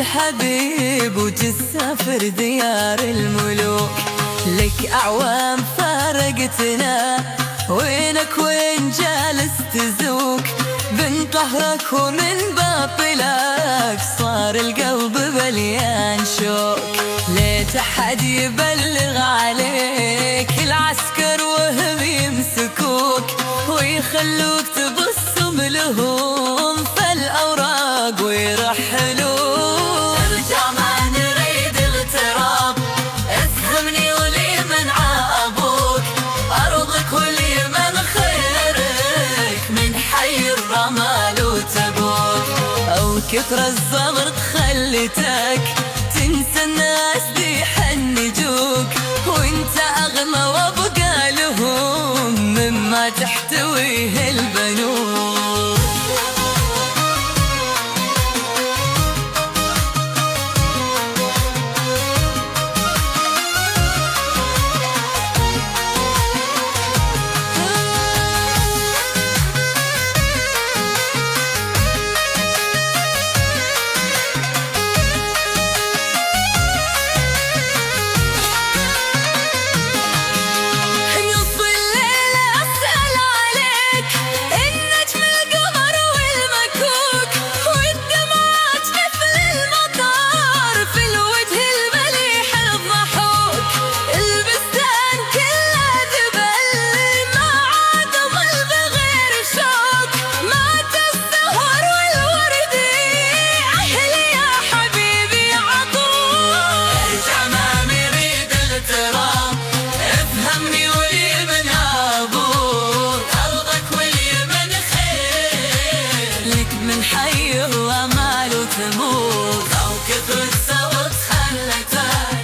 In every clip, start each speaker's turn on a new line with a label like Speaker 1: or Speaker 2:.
Speaker 1: الحبيب وتسافر ديار الملوك. لك أعوام فارقتنا، وينك وين جالس تزوك؟ بن طهرك ومن باطلك صار القلب مليان شوك. ليت أحد يبلغ عليك العسكر وهم يمسكوك، ويخلوك تبصم لهم فالأوراق ويرحلوك. ارجع ما نريد اغتراب، افهمني ولمن عابوك، أرضك ولمن خيرك من حي الرمال وتبوك. أو كثر الزغر خلتك تنسى الناس دي حنجوك، وانت أغنى وابقى لهم مما تحتويه البنوك. من حي الرمال وثمود. أو كثر الصوت خلتك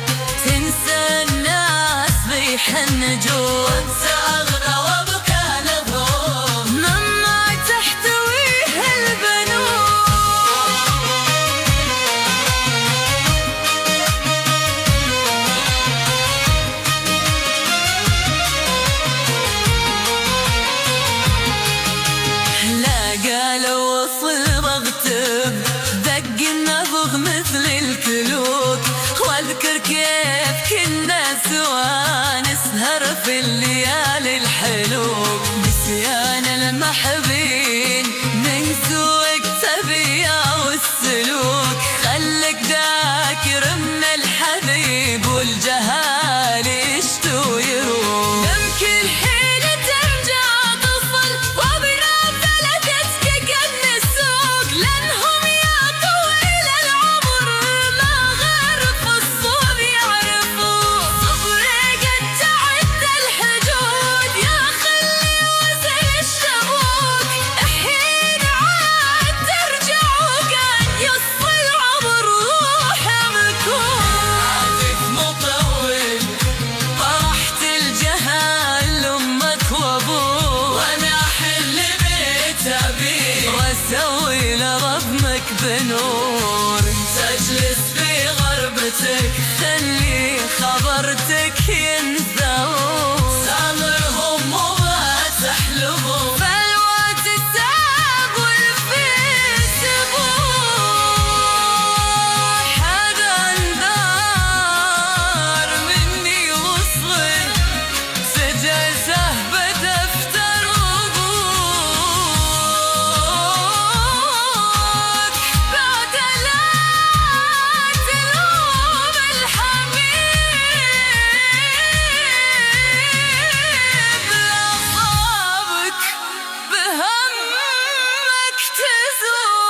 Speaker 1: تنسى الناس بيحنجوك، وانت أغنى وابكى لهم مما تحتويه البنوك. لا قالوا دق النبض مثل الكلوك، واذكر كيف كنا سوا نسهر في الليالي الحلوك. نسيان المحبين من سوء التبية والسلوك، خلك ذاكر من الحبيب والجهال يشتو يروك. يمكن حين ترجع طفل وبنا فلتتك قد السوق، لأنهم يا طويل العمر ما غير في الصوب يعرفوا. صبري قد تعدى الحدود يا خلي وزن الشبوك، الحين عاد ترجع وكان يصفى العمر روح مكوك. عازف مطول طرحت الجهال لأمك وأبوك، وأنا أحل بيت أبيك وأسوي لربك بنور. تجلس في غربتك خلي خبرتك ينسوك، سامرهم وما تحلمهم فالوقت التعب والفيس بوح. هذا انذار مني وصل سجزه بدفتر وبوك. بعد لا تلوم الحبيب لأصابك بهمك تزول.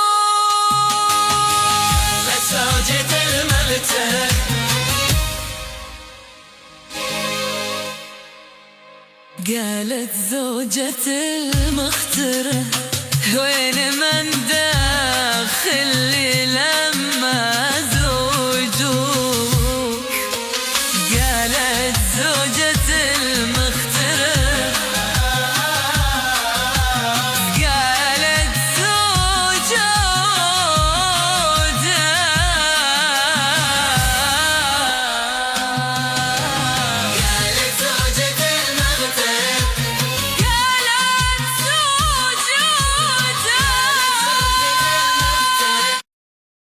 Speaker 1: لزوجة الملتهى قالت زوجة المخترة، وين من داخل ليلة